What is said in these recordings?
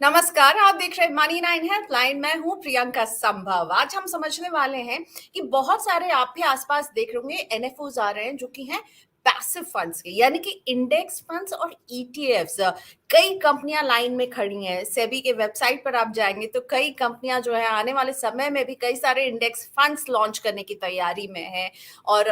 नमस्कार, आप देख रहे हैं मनी 9 हेल्पलाइन। मैं हूँ प्रियंका संभव। आज हम समझने वाले हैं कि बहुत सारे आप भी आसपास देख रहे होंगे एनएफओज आ रहे हैं जो कि हैं पैसिव फंड्स के, यानी कि इंडेक्स फंड्स और ईटीएफ्स। कई कंपनियां लाइन में खड़ी हैं। सेबी के वेबसाइट पर आप जाएंगे तो कई कंपनियां जो है आने वाले समय में भी कई सारे इंडेक्स फंड्स लॉन्च करने की तैयारी में है और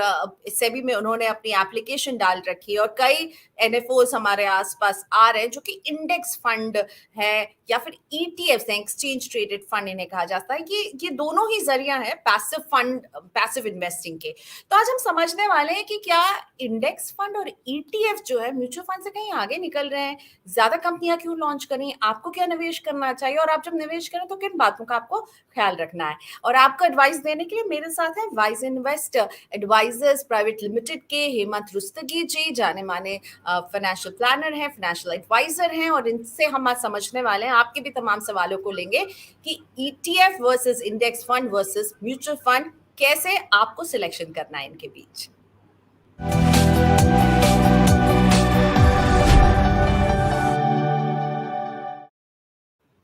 सेबी में उन्होंने अपनी एप्लीकेशन डाल रखी है और कई एनएफओज हमारे आसपास आ रहे हैं जो कि इंडेक्स फंड है या फिर ईटीएफ्स हैं, एक्सचेंज ट्रेडेड फंड इन्हें कहा जाता है। ये दोनों ही जरिया है पैसिव फंड, पैसिव इन्वेस्टिंग के। तो आज हम समझने वाले हैं कि क्या इंडेक्स फंड और ईटीएफ जो है म्यूचुअल फंड से कहीं आगे निकल रहे हैं, ज्यादा कंपनियां क्यों लॉन्च करें, आपको क्या निवेश करना चाहिए और आप जब निवेश करें तो किन बातों का आपको ख्याल रखना है। और आपको एडवाइस देने के लिए मेरे साथ है wise invest advisors private limited के हेमंत रुस्तगी जी, जाने माने फाइनेंशियल प्लानर हैं, फाइनेंशियल एडवाइजर हैं और इनसे हम आज समझने वाले हैं, आपके भी तमाम सवालों को लेंगे कि ETF versus index fund versus mutual fund, कैसे आपको सिलेक्शन करना है इनके बीच।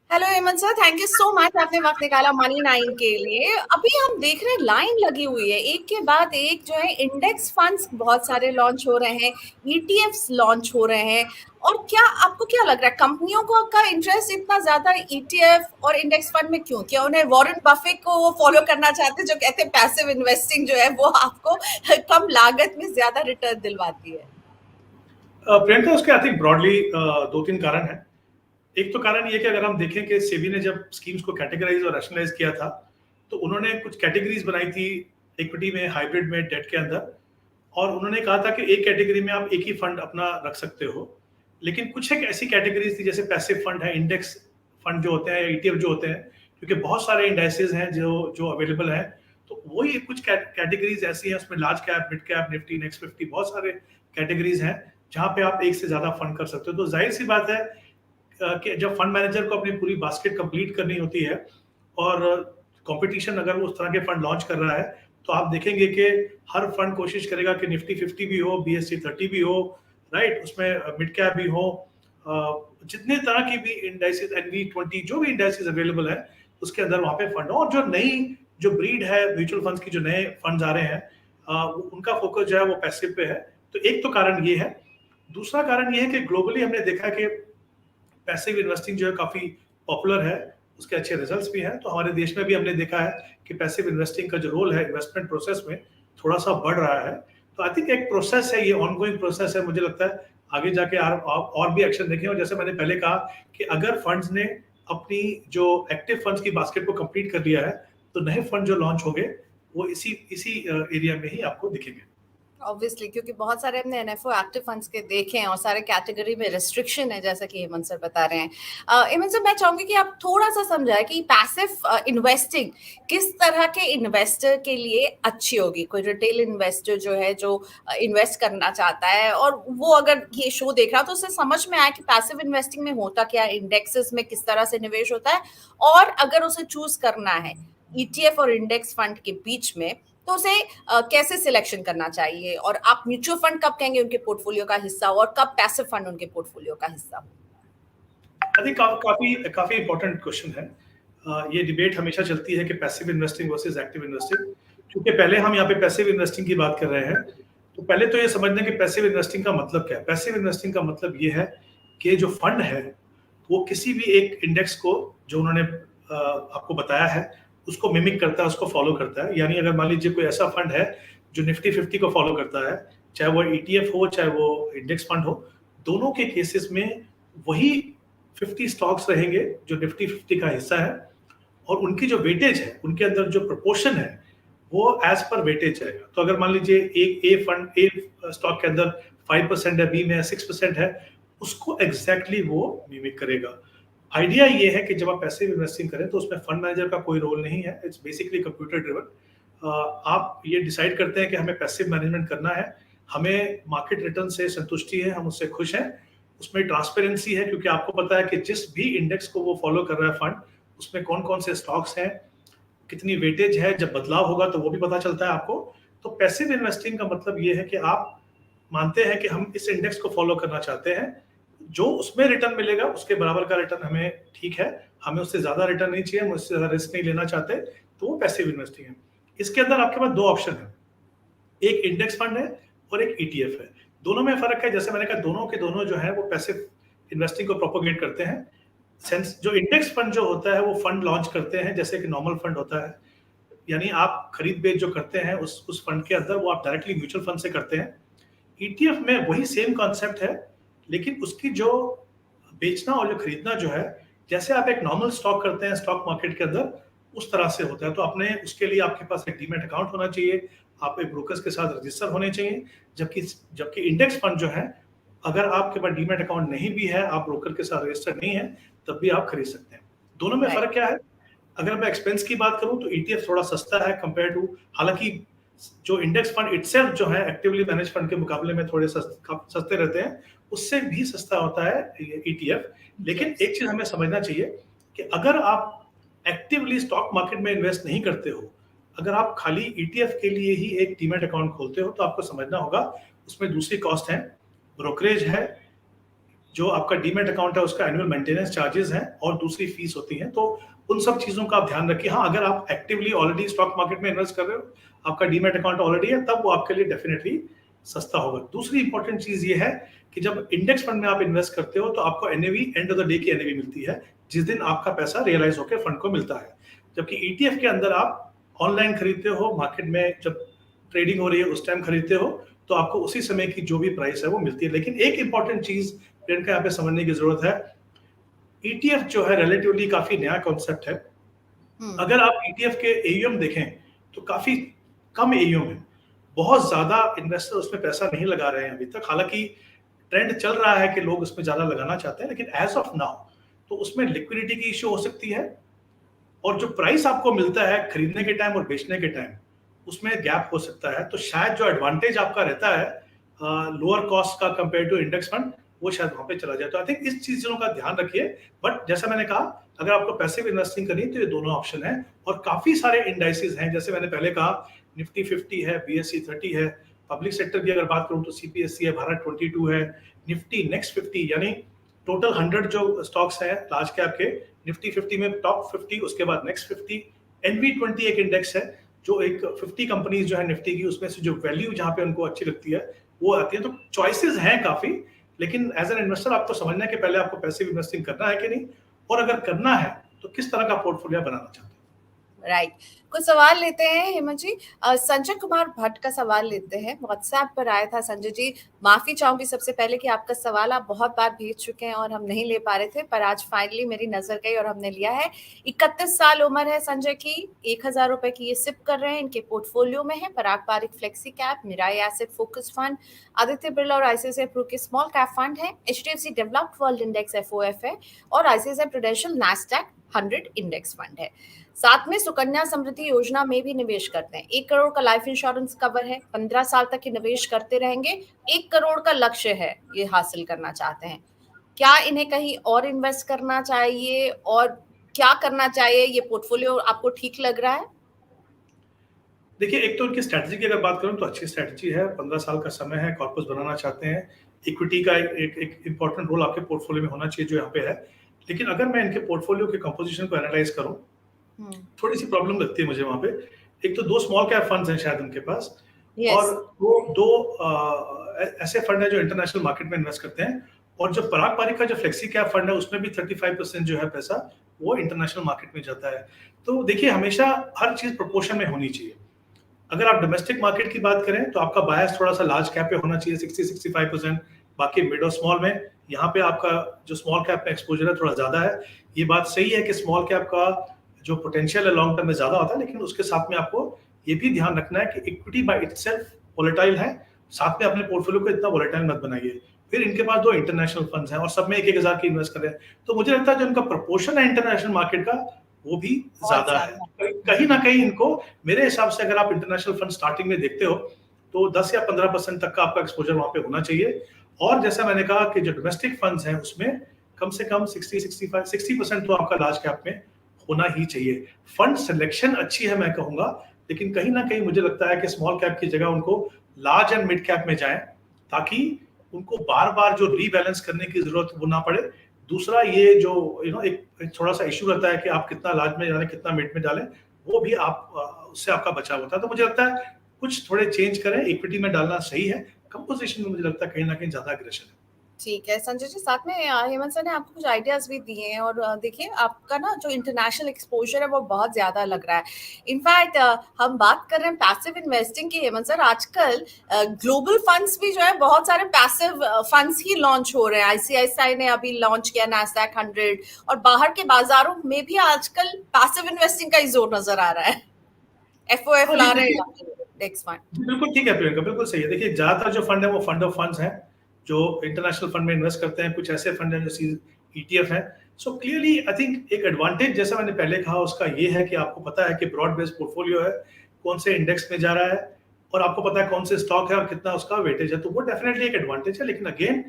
Hello Hemant sir, thank you so much, आपने वक्त निकाला मनी 9 के लिए। अभी हम देख रहे हैं लाइन लगी हुई है, एक के बाद एक जो है इंडेक्स फंड्स बहुत सारे लॉन्च हो रहे हैं, ईटीएफ्स लॉन्च हो रहे हैं। और क्या आपको क्या लग रहा है कंपनियों को का इंटरेस्ट इतना ज्यादा ईटीएफ और इंडेक्स फंड में क्यों? क्या उन्हें वॉरेन बफेट को वो फॉलो करना चाहते हैं जो कहते हैं पैसिव इन्वेस्टिंग जो है वो आपको कम लागत में ज्यादा रिटर्न दिलवाती है? प्रियंका, उसके आई थिंक ब्रॉडली दो तीन कारण हैं। एक तो कारण ये कि अगर हम देखें कि सेबी ने जब स्कीम्स को कैटेगराइज और रैशनलाइज किया था तो उन्होंने कुछ कैटेगरीज बनाई थी, इक्विटी में, हाइब्रिड में, डेट के अंदर। और उन्होंने कहा था कि एक कैटेगरी में आप एक ही फंड अपना रख सकते हो, लेकिन कुछ एक ऐसी कैटेगरीज थी जैसे पैसिव फंड है, इंडेक्स फंड जो होते हैं, ईटीएफ जो होते हैं, क्योंकि बहुत सारे इंडाइसेस हैं जो जो अवेलेबल हैं। तो वही कुछ कैटेगरीज ऐसी हैं, उसमें large cap, mid cap, Nifty, next 50, बहुत सारे कैटेगरीज हैं जहाँ पे आप एक से ज्यादा फंड कर सकते हो। तो जाहिर सी बात है कि जब फंड मैनेजर को अपनी पूरी बास्केट कंप्लीट करनी होती है और कंपटीशन अगर वो उस तरह के फंड लॉन्च कर रहा है तो आप देखेंगे कि हर फंड कोशिश करेगा कि निफ्टी 50 भी हो, बीएससी 30 भी हो, राइट, उसमें मिड कैप भी हो, जितने तरह की भी इंडाइसेस, NV20 जो भी इंडाइसेस अवेलेबल है उसके अंदर वहाँ पे फंड हो। और जो नई जो ब्रीड है म्यूचुअल फंड्स की, जो नए फंड्स आ रहे हैं, उनका फोकस जो है वो पैसिव पे है। तो एक तो कारण ये है। दूसरा कारण ये है कि ग्लोबली हमने देखा कि पैसिव इन्वेस्टिंग जो है काफी पॉपुलर है, उसके अच्छे रिजल्ट्स भी हैं। तो हमारे देश में भी हमने देखा है कि पैसिव इन्वेस्टिंग का जो रोल है इन्वेस्टमेंट प्रोसेस में थोड़ा सा बढ़ रहा है। तो आई थिंक एक प्रोसेस है, ये ऑनगोइंग प्रोसेस है। मुझे लगता है आगे जाके और भी एक्शन देखें। और जैसे मैंने पहले कहा कि अगर फंड्स ने अपनी जो एक्टिव फंड्स की बास्केट को कंप्लीट कर लिया है तो नए फंड जो लॉन्च होंगे वो इसी एरिया में ही आपको दिखेंगे। ऑब्वियसली, क्योंकि बहुत सारे हमने एनएफओ एक्टिव फंड्स के देखे हैं और सारे कैटेगरी में रिस्ट्रिक्शन है, जैसा कि हेमंत सर बता रहे हैं। हेमंत सर, मैं चाहूंगी कि आप थोड़ा सा समझाएं कि पैसिव इन्वेस्टिंग किस तरह के इन्वेस्टर के लिए अच्छी होगी। कोई रिटेल इन्वेस्टर जो है, जो इन्वेस्ट करना चाहता है और वो अगर ये शो देख रहा तो उसे समझ में आए कि पैसिव इन्वेस्टिंग में होता क्या है, इंडेक्सेस में किस तरह से निवेश होता है, और अगर उसे चूज करना है ईटीएफ और इंडेक्स फंड के बीच में तो उसे कैसे सिलेक्शन करना चाहिए, और आप म्यूचुअल फंड कब कहेंगे उनके पोर्टफोलियो का हिस्सा हो और कब पैसिव फंड उनके पोर्टफोलियो का हिस्सा हो? आई थिंक काफी इंपॉर्टेंट क्वेश्चन है। ये डिबेट हमेशा चलती है कि passive investing versus active investing. क्योंकि पहले हम यहाँ पे पैसिव इन्वेस्टिंग की बात कर रहे हैं, तो पहले तो ये समझना कि पैसिव इन्वेस्टिंग का मतलब क्या है। पैसिव इन्वेस्टिंग का मतलब ये है कि जो फंड है वो किसी भी एक इंडेक्स को जो उन्होंने आपको बताया है उसको मिमिक करता है, उसको फॉलो करता है। यानी अगर मान लीजिए कोई ऐसा फंड है जो निफ्टी 50 को फॉलो करता है, चाहे वो ईटीएफ हो चाहे वो इंडेक्स फंड हो, दोनों के केसेस में वही 50 स्टॉक्स रहेंगे जो निफ्टी 50 का हिस्सा है, और उनकी जो वेटेज है, उनके अंदर जो प्रोपोर्शन है वो एज पर वेटेज जाएगा। तो अगर मान लीजिए एक ए स्टॉक के अंदर 5% है, बी में 6% है, उसको एग्जैक्टली वो मिमिक करेगा। आइडिया ये है कि जब आप पैसिव इन्वेस्टिंग करें तो उसमें फंड मैनेजर का कोई रोल नहीं है, इट्स बेसिकली कंप्यूटर ड्रिवन। आप ये डिसाइड करते हैं कि हमें पैसिव मैनेजमेंट करना है, हमें मार्केट रिटर्न से संतुष्टि है, हम उससे खुश हैं, उसमें ट्रांसपेरेंसी है, क्योंकि आपको पता है कि जिस भी इंडेक्स को वो फॉलो कर रहा है फंड, उसमें कौन कौन से स्टॉक्स हैं, कितनी वेटेज है, जब बदलाव होगा तो वो भी पता चलता है आपको। तो पैसिव इन्वेस्टिंग का मतलब ये है कि आप मानते हैं कि हम इस इंडेक्स को फॉलो करना चाहते हैं, जो उसमें रिटर्न मिलेगा उसके बराबर का रिटर्न हमें ठीक है, हमें उससे ज्यादा रिटर्न नहीं चाहिए, हम उससे ज्यादा रिस्क नहीं लेना चाहते, तो वो पैसिव इन्वेस्टिंग है। इसके अंदर आपके पास दो ऑप्शन है, एक इंडेक्स फंड है और एक ईटीएफ है। दोनों में फर्क है, जैसे मैंने कहा दोनों के दोनों जो है वो पैसिव इन्वेस्टिंग को प्रोपोगेट करते हैं। सेंस जो इंडेक्स फंड जो होता है वो फंड लॉन्च करते हैं जैसे कि नॉर्मल फंड होता है, यानी आप खरीद बेच जो करते हैं उस फंड के अंदर वो आप डायरेक्टली म्यूचुअल फंड से करते हैं। ईटीएफ में वही सेम कॉन्सेप्ट है, लेकिन उसकी जो बेचना और जो खरीदना जो है, जैसे आप एक नॉर्मल स्टॉक करते हैं स्टॉक मार्केट के अंदर, उस तरह से होता है। तो आपने उसके लिए आपके पास एक डीमैट अकाउंट होना चाहिए, आप एक ब्रोकर्स के साथ रजिस्टर होने चाहिए। जबकि जबकि इंडेक्स फंड जो है, अगर आपके पास डीमैट अकाउंट नहीं भी है, आप ब्रोकर के साथ रजिस्टर नहीं है, तब भी आप खरीद सकते हैं। दोनों में राइट। फर्क क्या है? अगर मैं एक्सपेंस की बात करूं तो ईटीएफ थोड़ा सस्ता है कंपेयर टू, हालांकि जो इंडेक्स फंड इटसेल्फ जो है एक्टिवली मैनेज फंड के मुकाबले में थोड़े सस्ते रहते हैं, उससे भी सस्ता होता है ईटीएफ। लेकिन Yes. एक चीज हमें समझना चाहिए कि अगर आप एक्टिवली स्टॉक मार्केट में इन्वेस्ट नहीं करते हो, अगर आप खाली ईटीएफ के लिए ही एक डीमैट अकाउंट खोलते हो, तो आपको समझना होगा उसमें दूसरी कॉस्ट है, ब्रोकरेज है, जो आपका डीमैट अकाउंट है उसका एनुअल मेंटेनेंस चार्जेस हैं और दूसरी फीस होती है। तो उन सब चीजों का आप ध्यान रखिए। हाँ, अगर आप एक्टिवली ऑलरेडी स्टॉक मार्केट में इन्वेस्ट कर रहे हो, आपका डीमैट अकाउंट ऑलरेडी है, तब वो आपके लिए डेफिनेटली सस्ता होगा। दूसरी इंपॉर्टेंट चीज ये है कि जब इंडेक्स फंड में आप इन्वेस्ट करते हो तो आपको NAV, end of the day की एनएवी मिलती है, जिस दिन आपका पैसा रियलाइज होकर फंड को मिलता है। जबकि ईटीएफ के अंदर आप ऑनलाइन खरीदते हो, मार्केट में जब ट्रेडिंग हो रही है उस टाइम खरीदते हो, तो आपको उसी समय की जो भी प्राइस है वो मिलती है। लेकिन एक इंपॉर्टेंट चीज प्रियंका यहाँ पे समझने की जरूरत है, ईटीएफ जो है रिलेटिवली काफी नया कॉन्सेप्ट है। अगर आप ईटीएफ के एयूएम देखें तो काफी कम एयूएम है, बहुत ज्यादा इन्वेस्टर उसमें पैसा नहीं लगा रहे हैं अभी तक। हालांकि ट्रेंड चल रहा है कि लोग उसमें ज्यादा लगाना चाहते हैं, लेकिन एज ऑफ नाउ तो उसमें लिक्विडिटी की इश्यू हो सकती है, और जो प्राइस आपको मिलता है खरीदने के टाइम और बेचने के टाइम, उसमें गैप हो सकता है। तो शायद जो एडवांटेज आपका रहता है लोअर कॉस्ट का कंपेयर टू इंडेक्स फंड, वो शायद वहां पे चला जाए। तो आई थिंक इस चीजों का ध्यान रखिए। बट जैसा मैंने कहा, अगर आपको पैसिव इन्वेस्टिंग करनी है तो ये दोनों ऑप्शन है, और काफी सारे इंडाइसेस हैं। जैसे मैंने पहले कहा, निफ्टी 50 है, बीएसई 30 है, पब्लिक सेक्टर की अगर बात करूं तो सीपीएससी है, भारत 22 है, निफ्टी नेक्स्ट 50, यानी टोटल 100 जो स्टॉक्स हैं लार्ज कैप के, निफ्टी 50 में टॉप 50, उसके बाद नेक्स्ट 50, NV20 एक इंडेक्स है, जो एक 50 कंपनीज जो है निफ्टी की, उसमें से जो वैल्यू जहां पे उनको अच्छी लगती है वो आती है। तो चॉइसेस हैं काफी, लेकिन एज एन इन्वेस्टर आपको समझना है कि पहले आपको पैसिव इन्वेस्टिंग करना है कि नहीं, और अगर करना है तो किस तरह का पोर्टफोलियो बनाना चाहते हैं। राइट। कुछ सवाल लेते हैं हेमंत जी। संजय कुमार भट्ट का सवाल लेते हैं, व्हाट्सएप पर आया था। संजय जी, माफी चाहूंगी सबसे पहले कि आपका सवाल आप बहुत बार भेज चुके हैं और हम नहीं ले पा रहे थे, पर आज फाइनली मेरी नजर गई और हमने लिया है। 31 साल उम्र है संजय की, 1000 रुपए की ये सिप कर रहे हैं। इनके पोर्टफोलियो में है Parag Parikh flexi cap, Mirae asset focus fund, Aditya Birla और आईसीआईसीआई प्रू के स्मॉल कैप फंड है, HDFC developed world index FOF है, और ICICI prudential Nasdaq 100 index fund है। साथ में सुकन्या समृद्धि योजना में भी निवेश करते हैं। 1 करोड़ का लाइफ इंश्योरेंस कवर है, 15 साल तक की निवेश करते रहेंगे। 1 करोड़ का लक्ष्य है, ये हासिल करना चाहते हैं। क्या इन्हें कहीं और इन्वेस्ट करना चाहिए और क्या करना चाहिए? ये पोर्टफोलियो आपको ठीक लग रहा है? देखिए, एक तो उनकी स्ट्रैटेजी की अगर बात करूं तो अच्छी स्ट्रैटेजी है, 15 साल का समय है, कॉर्पस बनाना चाहते हैं, इक्विटी का एक इंपॉर्टेंट रोल आपके पोर्टफोलियो में होना चाहिए जो यहाँ पे है। लेकिन अगर मैं इनके पोर्टफोलियो के कंपोजिशन को एनालाइज करूं, थोड़ी सी प्रॉब्लम लगती है मुझे वहां पे। एक तो 2 स्मॉल कैप फंड्स हैं शायद उनके पास, और वो दो ऐसे फंड है जो इंटरनेशनल मार्केट में इन्वेस्ट करते हैं, और जो पराग पारिक का जो फ्लेक्सी कैप फंड है उसमें भी 35% जो है पैसा वो इंटरनेशनल मार्केट में जाता है। तो देखिए, हमेशा हर चीज प्रोपोर्शन में होनी चाहिए। अगर आप डोमेस्टिक मार्केट की बात करें तो आपका बायस थोड़ा सा लार्ज कैप पे होना चाहिए, 60-65%, बाकी मिड और स्मॉल में। यहाँ पे आपका जो स्मॉल कैप में एक्सपोजर है थोड़ा ज्यादा है। ये बात सही है कि स्मॉल कैप का जो पोटेंशियल है लॉन्ग टर्म में ज्यादा होता है, लेकिन उसके साथ में आपको ये भी ध्यान रखना है कि इक्विटी बाय इटसेल्फ वोलेटाइल है, साथ में अपने पोर्टफोलियो को इतना वोलेटाइल मत बनाइए। फिर इनके पास 2 इंटरनेशनल फंड्स हैं और सब में 1-1000 की इन्वेस्ट कर रहे हैं, तो मुझे लगता है जो इनका प्रोपोर्शन है इंटरनेशनल मार्केट का वो भी ज्यादा है। कहीं ना कहीं इनको, मेरे हिसाब से अगर आप इंटरनेशनल फंड स्टार्टिंग में देखते हो तो 10 या 15% तक का आपका एक्सपोजर वहां पे होना चाहिए। और जैसा मैंने कहा कि जो डोमेस्टिक फंड्स हैं उसमें कम से कम 60% तो आपका लार्ज कैप में होना ही चाहिए। फंड सिलेक्शन अच्छी है मैं कहूंगा, लेकिन कहीं ना कहीं मुझे लगता है कि स्मॉल कैप की जगह उनको लार्ज एंड मिड कैप में जाएं, ताकि उनको बार-बार जो रीबैलेंस करने की ज़रूरत वो ना पड़े। दूसरा ये जो एक थोड़ा-सा इश्यू रहता है कि आप कितना लार्ज में डालें, कितना मिड में डालें, वो भी उससे आपका बचाव होता है। तो मुझे लगता है कुछ थोड़े चेंज करें, इक्विटी में डालना सही है, कंपोज़िशन में मुझे लगता है कहीं न कहीं ज़्यादा एग्रेशन है। ठीक है संजय जी, साथ में हेमंत सर ने आपको कुछ आइडियाज भी दिए हैं और देखिए आपका ना जो इंटरनेशनल एक्सपोजर है वो बहुत ज्यादा लग रहा है। इनफैक्ट हम बात कर रहे हैं पैसिव इन्वेस्टिंग की हेमंत सर, आजकल ग्लोबल फंड्स भी जो है बहुत सारे पैसिव फंड्स ही लॉन्च हो रहे हैं। आईसीआईसीआई ने अभी लॉन्च किया नैस्डैक 100 और बाहर के बाजारों में भी आजकल पैसिव इन्वेस्टिंग का ही जोर नजर आ रहा है। एफओएफ हाँ ला जी, रहे देखिए हैं इंडेक्स फंड। जी, बिल्कुल ठीक है प्रियंका, बिल्कुल सही है। देखिए ज़्यादातर जो फंड है वो फंड ऑफ फंड्स हैं, जो इंटरनेशनल फंड में इन्वेस्ट करते हैं। कुछ ऐसे फंड हैं जो ईटीएफ हैं। सो क्लियरली आई थिंक एक एडवांटेज जैसा मैंने पहले कहा उसका ये है कि आपको पता है कि ब्रॉड बेस्ड पोर्टफोलियो है, कौन से इंडेक्स में जा रहा है और आपको पता है कौन से स्टॉक है और कितना उसका वेटेज है, तो वो डेफिनेटली एक एडवांटेज है। लेकिन अगेन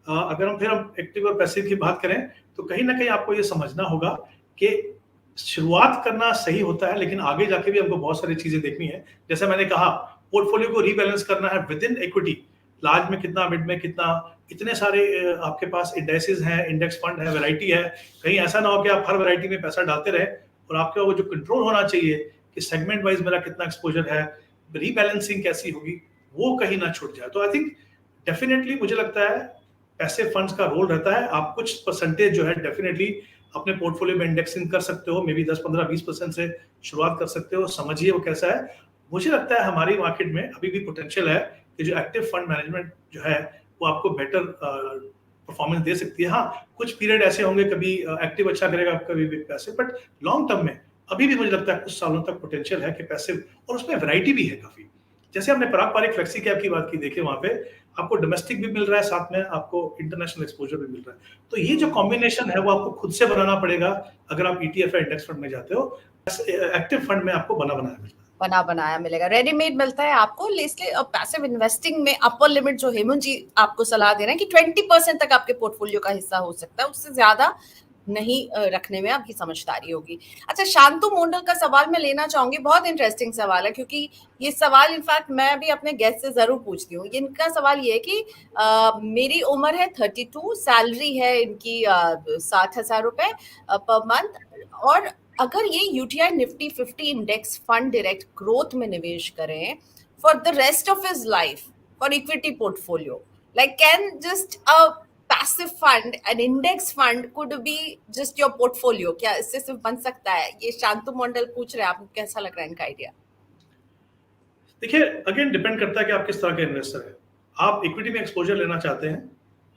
अगर हम एक्टिव और पैसिव की बात करें तो कहीं ना कहीं आपको ये समझना होगा कि शुरुआत करना सही होता है, लेकिन आगे जाके भी हमको बहुत सारी चीजें देखनी है। जैसे मैंने कहा, पोर्टफोलियो को रीबैलेंस करना है विद इन इक्विटी, लार्ज में कितना, मिड में कितना, इतने सारे आपके पास इंडेक्सेस हैं, इंडेक्स फंड है, वैरायटी है। कहीं ऐसा ना हो कि आप हर वैरायटी में पैसा डालते रहे और आपका वो जो कंट्रोल होना चाहिए कि सेगमेंट वाइज मेरा कितना एक्सपोजर है, रीबैलेंसिंग कैसी होगी, वो कहीं ना छूट जाए। तो आई थिंक डेफिनेटली मुझे लगता है पैसिव फंड्स का रोल रहता है। आप कुछ परसेंटेज जो है डेफिनेटली अपने पोर्टफोलियो में इंडेक्सिंग कर सकते हो, मे बी 10-15-20% से शुरुआत कर सकते हो, समझिए वो कैसा है। मुझे लगता है हमारी मार्केट में अभी भी पोटेंशियल है कि जो एक्टिव फंड मैनेजमेंट जो है वो आपको बेटर परफॉर्मेंस दे सकती है। हाँ, कुछ पीरियड ऐसे होंगे कभी एक्टिव अच्छा करेगा, कभी भी पैसिव, बट लॉन्ग टर्म में अभी भी मुझे लगता है कुछ सालों तक पोटेंशियल है कि पैसिव, और उसमें वैरायटी भी है काफी। जैसे हमने पारंपरिक फ्लेक्सी कैप की बात की, देखिए वहां पे आपको डोमेस्टिक भी मिल रहा है, साथ में आपको इंटरनेशनल एक्सपोजर भी मिल रहा है। तो ये जो कॉम्बिनेशन है वो आपको खुद से बनाना पड़ेगा अगर आप ईटीएफ या इंडेक्स फंड में जाते हो। एक्टिव फंड में आपको बना बनाया मिलता है, बना बनाया मिलेगा, रेडीमेड मिलता है आपको। इसलिए पैसिव इन्वेस्टिंग में अपर लिमिट जो हेमंत जी आपको सलाह दे रहे हैं कि 20% तक आपके पोर्टफोलियो का हिस्सा हो सकता है, उससे ज्यादा नहीं रखने में आपकी समझदारी होगी। अच्छा, शांतु मंडल का सवाल मैं लेना चाहूंगी, बहुत इंटरेस्टिंग सवाल है क्योंकि ये सवाल इनफैक्ट मैं भी अपने गेस्ट से जरूर पूछती हूँ। इनका सवाल ये है कि मेरी उम्र है 32, सैलरी है इनकी 60,000 रुपए पर मंथ, और अगर ये UTI Nifty 50 index fund direct growth में निवेश करें for the rest of his life for equity portfolio, like can just a passive fund an index fund could be just your portfolio, क्या इससे सिर्फ बन सकता है? ये शांतु मंडल पूछ रहे हैं, आपको कैसा लग रहा है इनका आइडिया? देखिए अगेन डिपेंड करता है कि आप किस तरह के इन्वेस्टर हैं। आप इक्विटी में एक्सपोजर लेना चाहते हैं,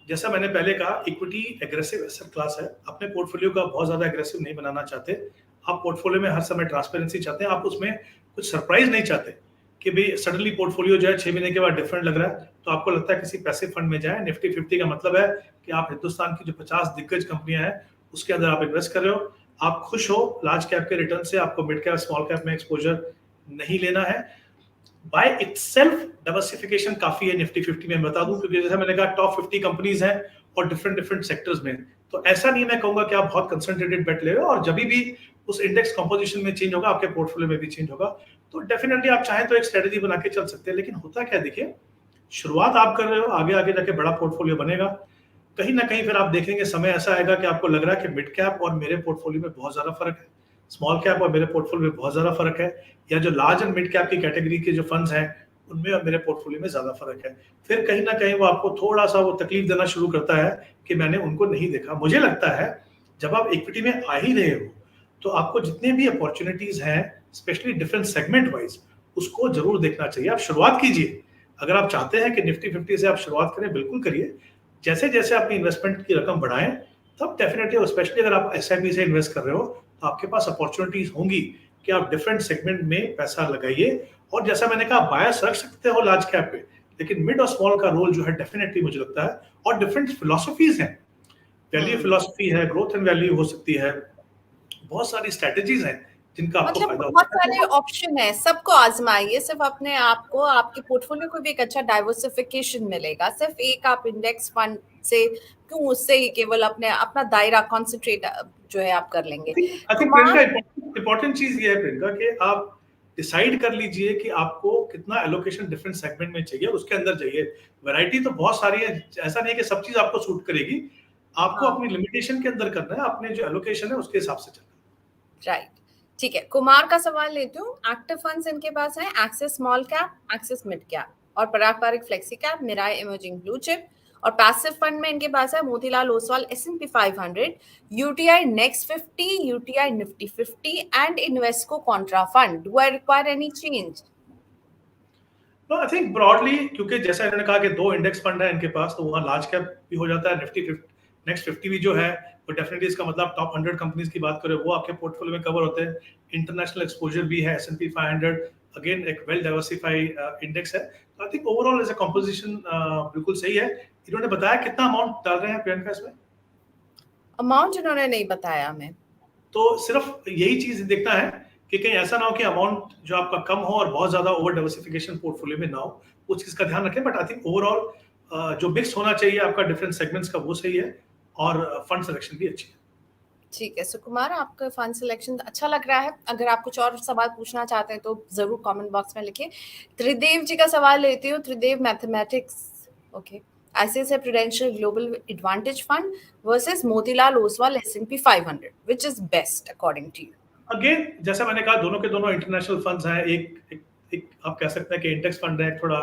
जैसा मैंने पहले कहा, इक्विटी एग्रेसिव एसेट क्लास है। अपने पोर्टफोलियो का बहुत ज्यादा एग्रेसिव नहीं बनाना चाहते आप, पोर्टफोलियो में हर समय ट्रांसपेरेंसी चाहते हैं, आप उसमें कुछ सरप्राइज नहीं चाहते कि भाई सडनली पोर्टफोलियो जो है 6 महीने के बाद डिफरेंट लग रहा है, तो आपको लगता है किसी पैसिव फंड में जाए। निफ्टी 50 का मतलब है कि आप हिंदुस्तान की जो 50 दिग्गज कंपनियां हैं उसके अंदर आप इन्वेस्ट कर रहे हो, आप खुश हो लार्ज कैप के रिटर्न से, आपको मिड कैप स्मॉल कैप में एक्सपोजर नहीं लेना है। बाय इटसेल्फ डाइवर्सिफिकेशन काफी है निफ्टी 50 में, बता दूं, क्योंकि जैसे मैंने कहा टॉप 50 कंपनीज हैं और डिफरेंट डिफरेंट सेक्टर्स में, तो ऐसा नहीं मैं कहूंगा कि आप बहुत कंसंट्रेटेड बेट ले रहे हो और जब भी उस इंडेक्स कंपोजिशन में चेंज होगा आपके पोर्टफोलियो में भी चेंज होगा। तो डेफिनेटली आप चाहें तो एक स्ट्रेटजी बना के चल सकते हैं, लेकिन होता क्या देखिए, शुरुआत आप कर रहे हो, आगे आगे जाके बड़ा पोर्टफोलियो बनेगा। कहीं ना कहीं फिर आप देखेंगे समय ऐसा आएगा कि आपको लग रहा है कि मिड कैप और मेरे पोर्टफोलियो में बहुत ज्यादा फर्क है, स्मॉल कैप और मेरे पोर्टफोलियो में बहुत ज्यादा फर्क है, या जो लार्ज एंड मिड कैप की कैटेगरी के जो फंड्स हैं उनमें और मेरे पोर्टफोलियो में ज्यादा फर्क है। फिर कहीं ना कहीं वो आपको थोड़ा सा वो तकलीफ देना शुरू करता है कि मैंने उनको नहीं देखा। मुझे लगता है जब आप इक्विटी में आ ही रहे हो तो आपको जितने भी अपॉर्चुनिटीज हैं, स्पेशली डिफरेंट सेगमेंट वाइज, उसको जरूर देखना चाहिए। आप शुरुआत कीजिए, अगर आप चाहते हैं कि निफ्टी 50 से आप शुरुआत करें, बिल्कुल करिए। जैसे जैसे अपनी इन्वेस्टमेंट की रकम बढ़ाएं, तब डेफिनेटली, स्पेशली अगर आप एसआईपी से इन्वेस्ट कर रहे हो, तो आपके पास अपॉर्चुनिटीज होंगी कि आप डिफरेंट सेगमेंट में पैसा लगाइए। और जैसा मैंने कहा, बायस रख सकते हो लार्ज कैप पे, लेकिन मिड और स्मॉल का रोल जो है डेफिनेटली मुझे लगता है, और डिफरेंट फिलोसफीज हैं, वैल्यू फिलोसफी है, ग्रोथ एंड वैल्यू हो सकती है, बहुत सारी स्ट्रेटेजीज हैं जिनका आपको मतलब फायदा बहुत होता सारे है। ऑप्शन है, सबको आजमाइए, सिर्फ अपने आप को, आपके पोर्टफोलियो को भी एक अच्छा डाइवर्सिफिकेशन मिलेगा। सिर्फ एक आप इंडेक्स फंड से क्यों, उससे ही केवल अपने अपना दायरा कॉन्सेंट्रेट जो है आप कर लेंगे। आई तो थिंक प्रियंका, इंपॉर्टेंट चीज ये है प्रियंका कि आप डिसाइड कर लीजिए कि आपको कितना एलोकेशन डिफरेंट सेगमेंट में चाहिए, उसके अंदर जाइए। वैरायटी तो बहुत सारी है, ऐसा नहीं है कि सब चीज आपको सूट करेगी। आपको हाँ, अपनी लिमिटेशन के अंदर करना है, अपने जो एलोकेशन है उसके हिसाब से चलना है। राइट, ठीक है। कुमार का सवाल लेती हूँ। एक्टिव फंड्स इनके पास है Axis small cap, Axis mid cap और Parag Parikh flexi cap, Mirae emerging blue chip. और पैसिव फंड में इनके पास है Motilal Oswal S&P 500, UTI next 50, UTI Nifty 50 and Invesco contra fund. Do I require any change? तो आई थिंक ब्रॉडली, क्योंकि जैसा इन्होंने कहा कि 2 इंडेक्स फंड है इनके पास, तो वहाँ लार्ज कैप भी हो जाता है, निफ्टी नेक्स्ट 50 भी जो है, तो डेफिनेटली इसका मतलब टॉप 100 कंपनीज की बात करें वो आपके पोर्टफोलियो में कवर होते हैं। इंटरनेशनल एक्सपोजर भी है, S&P 500 अगेन एक वेल डाइवर्सिफाइड इंडेक्स है। तो I think overall as a composition बिल्कुल सही है। इन्होंने बताया कितना अमाउंट डाल रहे हैं प्रियंका इसमें? अमाउंट इन्होंने नहीं बताया हमें। तो सिर्फ यही चीज देखना है कि कहीं ऐसा ना हो कि अमाउंट जो आपका कम हो और बहुत ज्यादा ओवर डाइवर्सिफिकेशन पोर्टफोलियो में ना हो, उस चीज का ध्यान रखें। बट आई थिंक ओवरऑल जो मिक्स होना चाहिए आपका डिफरेंट सेगमेंट्स का, वो सही है और फंड सिलेक्शन भी अच्छी है। ठीक है सुकुमार, आपका फंड सिलेक्शन अच्छा लग रहा है। अगर आप कुछ और सवाल पूछना चाहते हैं तो जरूर कमेंट बॉक्स में लिखिए। त्रिदेव जी का सवाल लेती हूँ। Tridev mathematics, okay. ICICI Prudential Global Advantage Fund versus Motilal Oswal S&P 500, which is best according to you? Again जैसा मैंने कहा, दोनों के दोनों इंटरनेशनल फंड्स हैं। एक आप कह सकते हैं कि इंडेक्स फंड है, एक थोड़ा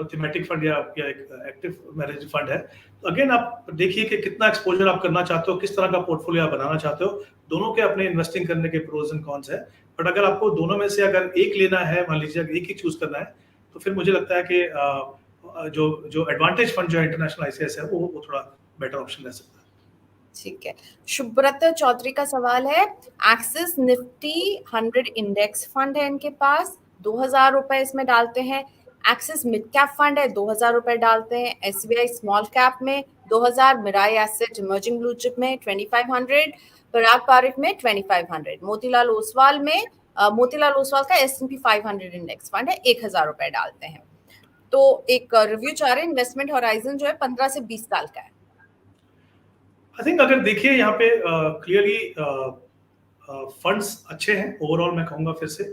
थीमेटिक फंड या एक एक्टिव मैनेज फंड है। तो अगेन आप देखिए कि कितना एक्सपोजर आप करना चाहते हो, किस तरह का पोर्टफोलियो आप बनाना चाहते हो। दोनों के अपने इन्वेस्टिंग करने के प्रोज एंड कॉन्स है। बट अगर आपको दोनों में से अगर एक लेना है, मान लीजिए एक ही चूज करना है, तो फिर मुझे लगता है कि जो जो एडवांटेज फंड जो है इंटरनेशनल ICICI है, वो थोड़ा बेटर ऑप्शन रह सकता है। ठीक है। सुब्रत चौधरी का सवाल है, एक्सिस निफ्टी 100 इंडेक्स फंड है इनके पास, 2000 रुपए इसमें डालते हैं। एक्सिस मिड कैप फंड है, 2000 रुपए डालते हैं। SBI स्मॉल कैप में 2000, Mirae asset emerging blue chip में 2500, पराग पारिक में 2500। मोतीलाल ओसवाल में मोतीलाल ओसवाल का S&P 500 इंडेक्स फंड है, 1000 रुपए डालते हैं। तो एक रिव्यू चाह रहे हैं, इन्वेस्टमेंट होराइजन जो है 15 से 20 साल का है। आई थिंक अगर देखिए यहाँ पे क्लियरली फंड्स अच्छे हैं ओवरऑल। मैं कहूँगा फिर से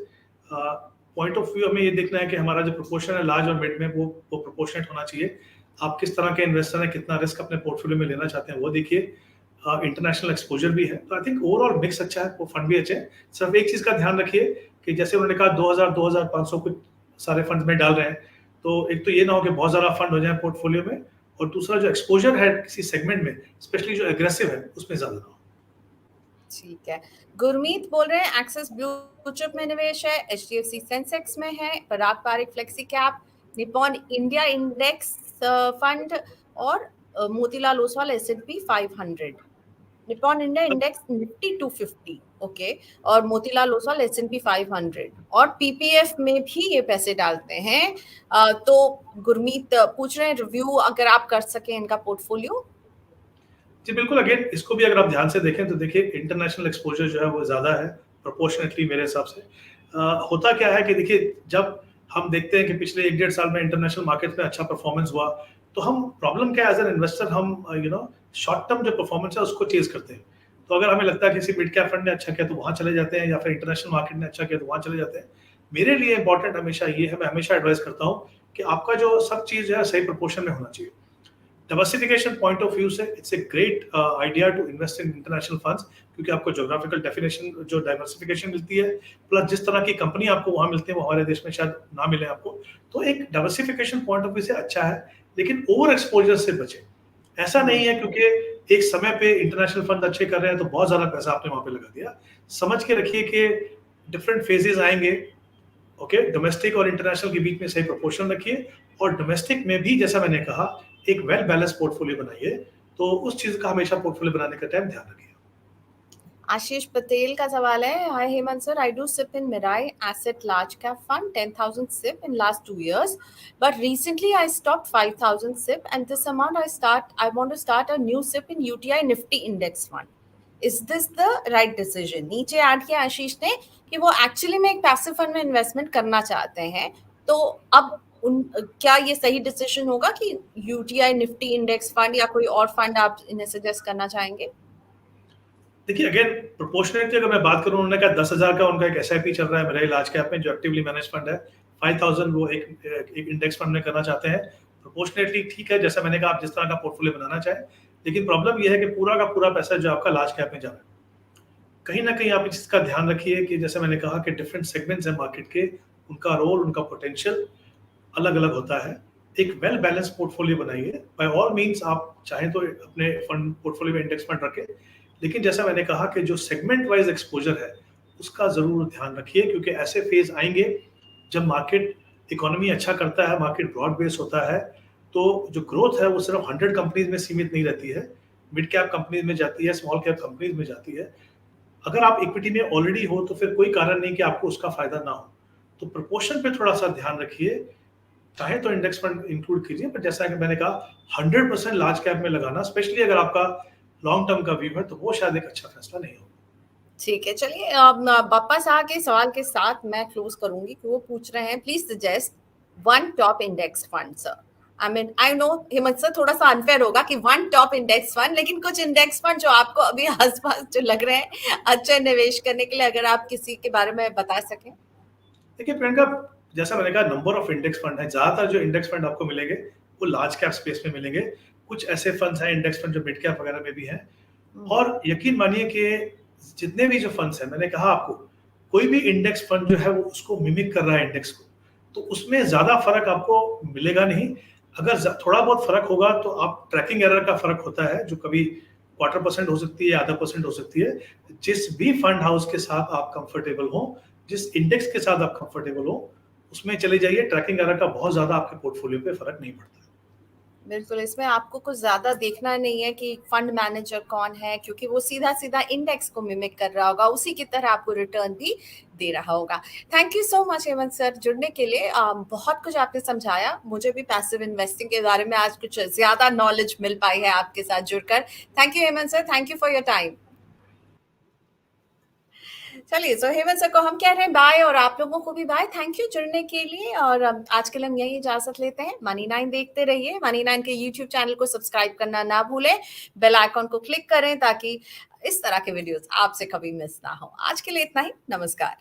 पॉइंट ऑफ व्यू हमें ये देखना है कि हमारा जो प्रोपोर्शन है लार्ज और मिड में, वो प्रोपोर्शनेट होना चाहिए। आप किस तरह के इन्वेस्टर हैं, कितना रिस्क अपने पोर्टफोलियो में लेना चाहते हैं, वो देखिए। इंटरनेशनल एक्सपोजर भी है, तो आई थिंक ओवरऑल मिक्स अच्छा है, वो फंड भी अच्छे हैं। सिर्फ एक चीज का ध्यान रखिए कि जैसे उन्होंने कहा 2000-2500 कुछ सारे फंड में डाल रहे हैं, तो एक तो ये ना हो कि बहुत ज्यादा फंड हो जाए पोर्टफोलियो में, और दूसरा जो एक्सपोजर है किसी सेगमेंट में, स्पेशली जो एग्रेसिव है, उसमें ज्यादा ना हो। ठीक है। गुरमीत बोल रहे हैं एक्सिस ब्लू चिप में निवेश है, HDFC सेंसेक्स में है, Parag Parikh flexi cap, Nippon India index fund और Motilal Oswal S&P 500। Nippon India index Nifty 250, okay, और मोतीलाल ओसवाल S&P 500 और PPF में भी ये पैसे डालते हैं। तो गुरमीत पूछ रहे हैं रिव्यू अगर आप कर सकें इनका पोर्टफोलियो। जी बिल्कुल। अगेन इसको भी अगर आप ध्यान से देखें तो देखिए इंटरनेशनल एक्सपोजर जो है वो ज्यादा है प्रोपोर्शनेटली मेरे हिसाब से। होता क्या है कि देखिए जब हम देखते हैं कि पिछले 1-1.5 साल में इंटरनेशनल मार्केट में अच्छा परफॉर्मेंस हुआ, तो हम प्रॉब्लम क्या है एज एन इन्वेस्टर, हम शॉर्ट टर्म जो परफॉर्मेंस है उसको चेज करते हैं। तो अगर हमें लगता है किसी मिड कैप फंड ने अच्छा किया तो वहां चले जाते हैं, या फिर इंटरनेशनल मार्केट ने अच्छा किया तो वहां चले जाते हैं। मेरे लिए इंपॉर्टेंट हमेशा ये है, मैं हमेशा एडवाइस करता हूँ कि आपका जो सब चीज है सही प्रोपोर्शन में होना चाहिए। डाइवर्सिफिकेशन पॉइंट ऑफ व्यू से it's a great idea to invest in international funds, क्योंकि आपको ज्योग्राफिकल डेफिनेशन जो डाइवर्सिफिकेशन मिलती है, प्लस जिस तरह की कंपनी आपको वहां मिलती है वो हमारे देश में शायद ना मिले आपको। तो एक डाइवर्सिफिकेशन पॉइंट ऑफ व्यू से अच्छा है, लेकिन ओवर एक्सपोजर से बचे। ऐसा नहीं है क्योंकि एक समय पे इंटरनेशनल फंड अच्छे कर रहे हैं तो बहुत ज्यादा पैसा आपने वहां पे लगा दिया। समझ के रखिए कि डिफरेंट फेजेस आएंगे। ओके, डोमेस्टिक और इंटरनेशनल के बीच में सही प्रोपोर्शन रखिए, और डोमेस्टिक में भी जैसा मैंने कहा एक वेल बैलेंस पोर्टफोलियो बनाइए। तो उस चीज का हमेशा पोर्टफोलियो बनाने का टाइम ध्यान रखिए। आशीष पटेल का सवाल है, hi Hemant sir, I do SIP in Mirae asset large cap fund 10,000 SIP in last 2 years, but recently I stopped 5,000 SIP and this amount I want to start a new SIP in UTI Nifty Index Fund. Is this the right decision? नीचे add किया आशीष ने कि वो actually में एक passive fund में investment करना चाहते हैं, तो अब क्या ये सही डिसीजन होगा कि UTI निफ्टी इंडेक्स फंड या कोई और फंड आप इन्हें सजेस्ट करना चाहेंगे? देखिए अगेन प्रोपोर्शनेटली अगर मैं बात करूं, उन्होंने कहा 10,000 का उनका एक एसआईपी चल रहा है मेरे लार्ज कैप में जो एक्टिवली मैनेज फंड है, 5,000 वो एक इंडेक्स फंड में करना चाहते हैं। प्रोपोर्शनेटली ठीक है, जैसा मैंने कहा आप जिस तरह का पोर्टफोलियो बनाना चाहें, लेकिन प्रॉब्लम यह है कि पूरा का पूरा पैसा जो आपका लार्ज कैप में जा रहा है, कहीं ना कहीं आप इस चीज का ध्यान रखिए कि जैसे मैंने कहा कि डिफरेंट सेगमेंट्स हैं मार्केट के, उनका रोल, उनका पोटेंशियल अलग अलग होता है। एक वेल बैलेंस पोर्टफोलियो बनाइए। बाय ऑल मींस आप चाहें तो अपने फंड पोर्टफोलियो में इंडेक्स फंड रखें, लेकिन जैसा मैंने कहा कि जो सेगमेंट वाइज एक्सपोजर है उसका जरूर ध्यान रखिए, क्योंकि ऐसे फेज आएंगे जब मार्केट इकोनॉमी अच्छा करता है, मार्केट ब्रॉड बेस होता है, तो जो ग्रोथ है वो सिर्फ 100 कंपनीज में सीमित नहीं रहती है, मिड कैप कंपनीज में जाती है, स्मॉल कैप कंपनीज में जाती है। अगर आप इक्विटी में ऑलरेडी हो तो फिर कोई कारण नहीं कि आपको उसका फायदा ना हो। तो प्रोपोर्शन पे थोड़ा सा ध्यान रखिए, चाहे तो इंडेक्स फंड इंक्लूड कीजिए, पर जैसा कि मैंने कहा 100% लार्ज कैप में लगाना, स्पेशली अगर आपका लॉन्ग टर्म का व्यू है, तो वो शायद एक अच्छा फैसला नहीं होगा। ठीक है, चलिए बप्पा साहब के सवाल के साथ मैं क्लोज करूंगी कि वो पूछ रहे हैं please suggest one top index fund sir. I mean I know Hemant sir थोड़ा सा अनफेयर होगा कि वन टॉप इंडेक्स फंड, लेकिन कुछ इंडेक्स फंड जो आपको अभी आसपास जो लग रहे हैं अच्छा निवेश करने के लिए, अगर आप किसी के बारे में बता सकें। देखिए प्रियंका, जैसा मैंने कहा नंबर ऑफ इंडेक्स फंड है, ज्यादातर जो इंडेक्स फंड आपको मिलेंगे वो लार्ज कैप स्पेस में मिलेंगे। कुछ ऐसे फंड्स हैं इंडेक्स फंड जो मिड कैप वगैरह में भी हैं, और यकीन मानिए कि जितने भी जो फंड्स हैं, मैंने कहा आपको कोई भी इंडेक्स फंड जो है वो उसको मिमिक कर रहा है इंडेक्स को, तो उसमें ज्यादा फर्क आपको मिलेगा नहीं। अगर थोड़ा बहुत फर्क होगा तो आप ट्रैकिंग एरर का फर्क होता है, जो कभी 0.25% हो सकती है या 0.5% हो सकती है। जिस भी फंड हाउस के साथ आप कंफर्टेबल हो, जिस इंडेक्स के साथ आप कंफर्टेबल हो, उसमें चले जाइए। ट्रैकिंग एरर का बहुत ज्यादा आपके पोर्टफोलियो पे फर्क नहीं पड़ता। बिल्कुल, इसमें आपको कुछ ज़्यादा देखना नहीं है कि फंड मैनेजर कौन है, क्योंकि वो सीधा-सीधा इंडेक्स को मिमिक कर रहा होगा, उसी की तरह आपको रिटर्न भी दे रहा होगा। Thank you so much Hemant sir जुड़ने के लिए। बहुत कुछ आपने समझाया, मुझे भी पैसिव इन्वेस्टिंग के बारे में आज कुछ ज़्यादा नॉलेज मिल पाई है आपके साथ जुड़कर। Thank you Hemant sir, thank you for your time. चलिए, सो हेमंत सर को हम कह रहे हैं बाय, और आप लोगों को भी बाय। थैंक यू जुड़ने के लिए, और आज के लिए हम यही इजाजत लेते हैं। मनी 9 देखते रहिए, मनी 9 के यूट्यूब चैनल को सब्सक्राइब करना ना भूलें, बेल आइकॉन को क्लिक करें ताकि इस तरह के वीडियोस आपसे कभी मिस ना हो। आज के लिए इतना ही, नमस्कार।